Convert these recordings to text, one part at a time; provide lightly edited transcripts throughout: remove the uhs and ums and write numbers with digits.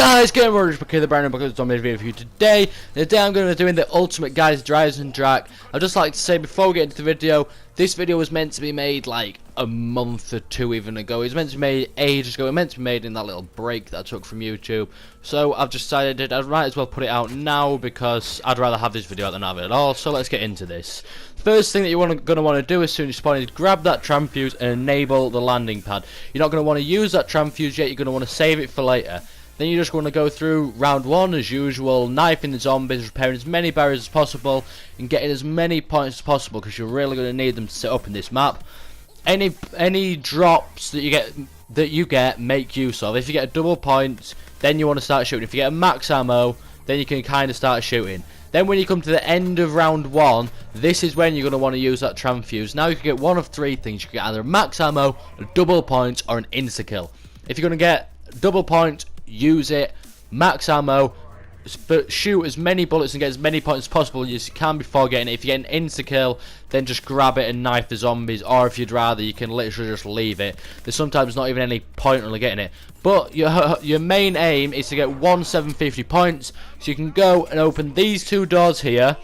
Guys, getting ready to the brand new book of zombie video for you today. Today I'm going to be doing the ultimate guys EISENDRACHE. I'd just like to say before we get into the video, this video was meant to be made like a month or two even ago. It was meant to be made ages ago. It was meant to be made in that little break that I took from YouTube. So I've decided I might as well put it out now because I'd rather have this video out than have it at all. So let's get into this. First thing that you're going to want to do as soon as you spawn is grab that tram fuse and enable the landing pad. You're not going to want to use that tram fuse yet. You're going to want to save it for later. Then you're just going to go through round one as usual, knifing the zombies, repairing as many barriers as possible, and getting as many points as possible because you're really going to need them to set up in this map. Any drops that you get, make use of. If you get a double point, then you want to start shooting. If you get a max ammo, then you can kind of start shooting. Then when you come to the end of round one, this is when you're going to want to use that tram fuse. Now you can get one of three things. You can get either a max ammo, a double point, or an insta-kill. If you're going to get double point, use it, max ammo, shoot as many bullets and get as many points as possible as you can before getting it. If you get an insta-kill, then just grab it and knife the zombies, or if you'd rather, you can literally just leave it. There's sometimes not even any point really getting it. But your main aim is to get 750 points, so you can go and open these two doors here,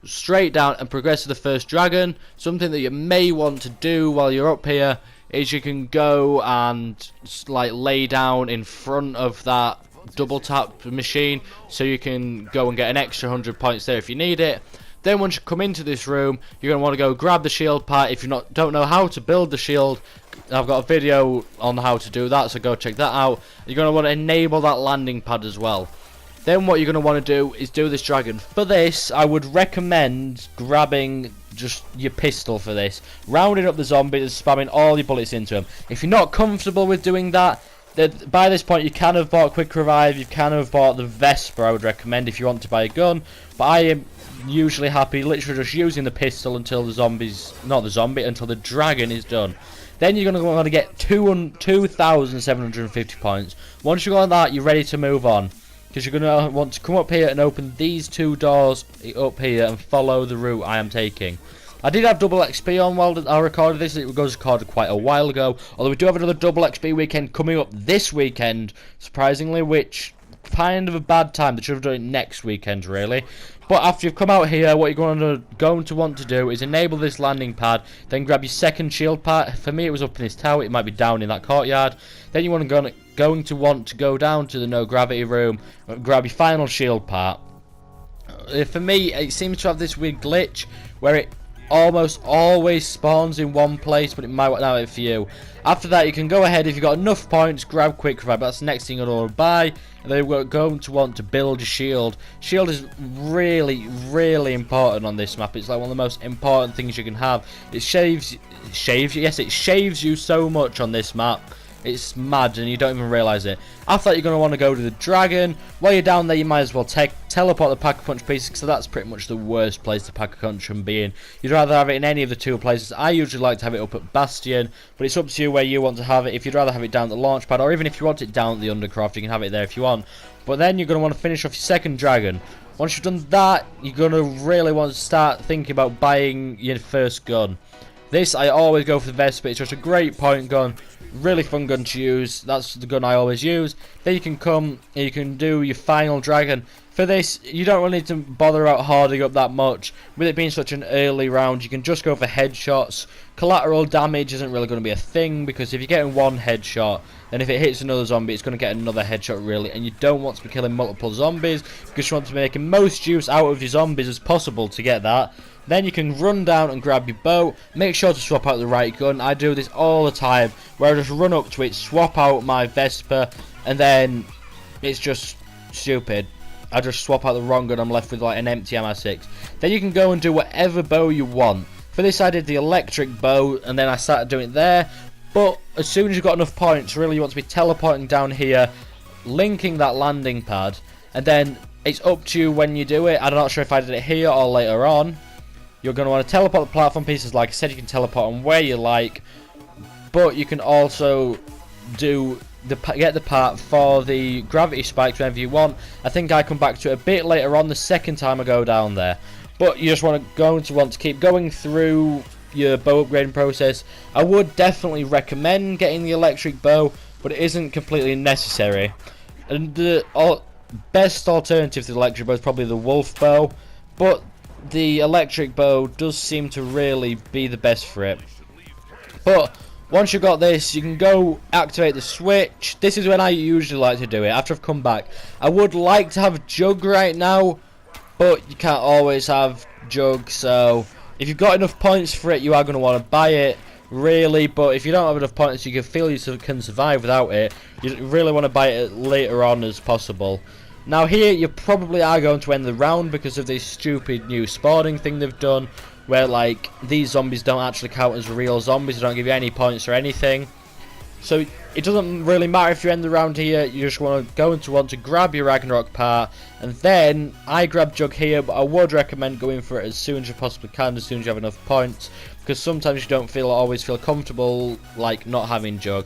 straight down and progress to the first dragon. Something that you may want to do while you're up here is you can go and like lay down in front of that double tap machine, so you can go and get an extra 100 points there if you need it. Then once you come into this room, you're going to want to go grab the shield part. If you don't know how to build the shield, I've got a video on how to do that, so go check that out. You're going to want to enable that landing pad as well. Then what you're going to want to do is do this dragon. For this, I would recommend grabbing just your pistol for this, rounding up the zombies and spamming all your bullets into them. If you're not comfortable with doing that, then by this point you can have bought quick revive, you can have bought the Vesper. I would recommend if you want to buy a gun, but I am usually happy literally just using the pistol until the until the dragon is done. Then you're going to want to get 2,750 points. Once you got that, you're ready to move on, because you're going to want to come up here and open these two doors up here and follow the route I am taking. I did have double XP on while I recorded this. It was recorded quite a while ago, although we do have another double XP weekend coming up this weekend, surprisingly, which kind of a bad time. They should have done it next weekend really. But after you've come out here, what you're going to want to do is enable this landing pad, then grab your second shield part. For me it was up in this tower, it might be down in that courtyard. Then you want to go down to the no gravity room, grab your final shield part. For me, it seems to have this weird glitch where it almost always spawns in one place, but it might work out for you. After that, you can go ahead, if you've got enough points, grab quick revive. That's the next thing you're going to buy, and then we're going to want to build your shield. Shield is really important on this map. It's like one of the most important things you can have. It shaves you so much on this map. It's mad and you don't even realise it. After that, you're going to want to go to the dragon. While you're down there, you might as well teleport the pack-a-punch pieces, because that's pretty much the worst place to pack-a-punch can be in. You'd rather have it in any of the two places. I usually like to have it up at Bastion, but it's up to you where you want to have it. If you'd rather have it down at the launch pad, or even if you want it down at the Undercroft, you can have it there if you want. But then you're going to want to finish off your second dragon. Once you've done that, you're going to really want to start thinking about buying your first gun. This, I always go for the Vesper. It's just a great point gun. Really fun gun to use. That's the gun I always use. Then you can come and you can do your final dragon. For this, you don't really need to bother about hoarding up that much. With it being such an early round, you can just go for headshots. Collateral damage isn't really going to be a thing, because if you're getting one headshot, then if it hits another zombie, it's going to get another headshot really. And you don't want to be killing multiple zombies, because you want to be making most use out of your zombies as possible to get that. Then you can run down and grab your bow. Make sure to swap out the right gun. I do this all the time, where I just run up to it, swap out my Vesper, and then it's just stupid. I just swap out the wrong gun, I'm left with like an empty MI6. Then you can go and do whatever bow you want. For this I did the electric bow, and then I started doing it there. But as soon as you've got enough points, really you want to be teleporting down here, linking that landing pad, and then it's up to you when you do it. I'm not sure if I did it here or later on. You're going to want to teleport the platform pieces. Like I said, you can teleport them where you like, but you can also get the part for the gravity spikes whenever you want. I think I come back to it a bit later on the second time I go down there. But you just want to keep going through your bow upgrading process. I would definitely recommend getting the electric bow, but it isn't completely necessary. And the best alternative to the electric bow is probably the wolf bow, but the electric bow does seem to really be the best for it. But once you've got this, you can go activate the switch. This is when I usually like to do it, after I've come back. I would like to have Jug right now, but you can't always have Jug, so if you've got enough points for it, you are going to want to buy it, really. But if you don't have enough points, you can feel you can survive without it, you really want to buy it later on as possible. Now here, you probably are going to end the round because of this stupid new spawning thing they've done, where like these zombies don't actually count as real zombies, they don't give you any points or anything. So it doesn't really matter if you end the round here, you just want to grab your Ragnarok part, and then I grab Jug here, but I would recommend going for it as soon as you possibly can, as soon as you have enough points, because sometimes you don't always feel comfortable like not having Jug.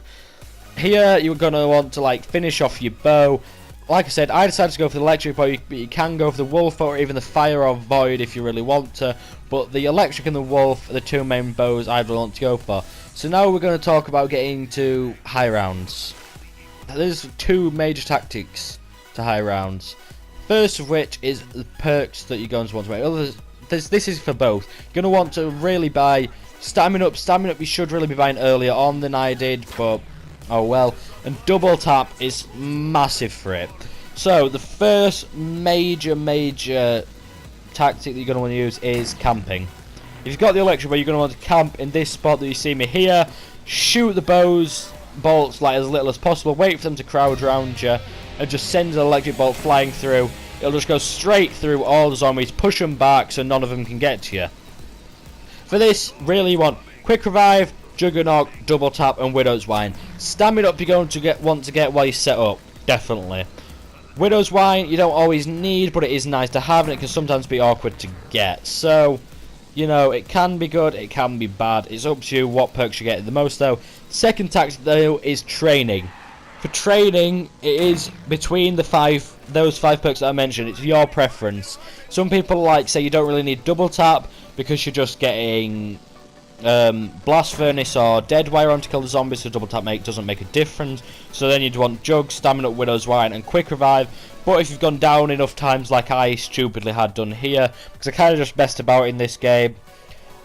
Here you're going to want to like finish off your bow. Like I said, I decided to go for the electric bow, but you can go for the wolf bow or even the fire or void if you really want to. But the electric and the wolf are the two main bows I'd want to go for. So now we're going to talk about getting to high rounds. There's two major tactics to high rounds. First of which is the perks that you're going to want to make. This is for both. You're going to want to really buy Stamina Up. Stamina Up you should really be buying earlier on than I did, but oh well. And double tap is massive for it. So the first major tactic that you're going to want to use is camping. If you've got the electric bow, you're going to want to camp in this spot that you see me here. Shoot the bolts like as little as possible. Wait for them to crowd around you, and just send an electric bolt flying through. It'll just go straight through all the zombies, push them back so none of them can get to you. For this, really you want quick revive, Juggernaut, double tap, and Widow's Wine. Stamina Up you're going to want to get while you set up, definitely. Widow's Wine you don't always need, but it is nice to have, and it can sometimes be awkward to get. So, you know, it can be good, it can be bad. It's up to you what perks you get the most, though. Second tactic, though, is training. For training, it is between those five perks that I mentioned. It's your preference. Some people say you don't really need double tap because you're just getting blast furnace or dead wire on to kill the zombies, so double tap doesn't make a difference. So then you'd want Jug, Stamina Up, Widow's Wine, and quick revive. But if you've gone down enough times like I stupidly had done here, because I kind of just messed about in this game,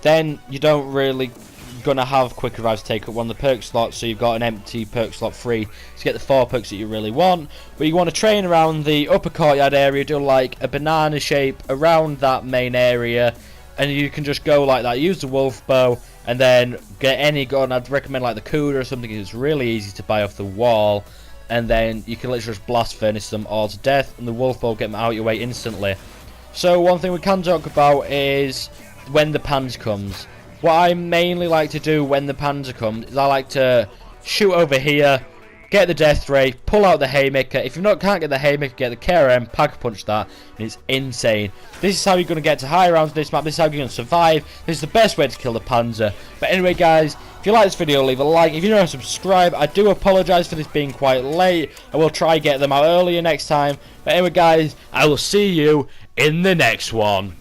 then you don't really gonna have quick revives take up one of the perk slots, so you've got an empty perk slot free to get the 4 perks that you really want. But you want to train around the upper courtyard area, do like a banana shape around that main area, and you can just go like that. Use the wolf bow and then get any gun. I'd recommend like the Cuda or something. It's really easy to buy off the wall, and then you can literally just blast furnace them all to death, and the wolf bow will get them out your way instantly. So one thing we can talk about is when the panzer comes. What I mainly like to do when the panzer comes is I like to shoot over here, get the death ray, pull out the haymaker. If you can't get the haymaker, get the KRM, pack punch that, and it's insane. This is how you're going to get to high rounds on this map. This is how you're going to survive. This is the best way to kill the panzer. But anyway, guys, if you like this video, leave a like. If you don't subscribe, I do apologise for this being quite late. I will try get them out earlier next time. But anyway, guys, I will see you in the next one.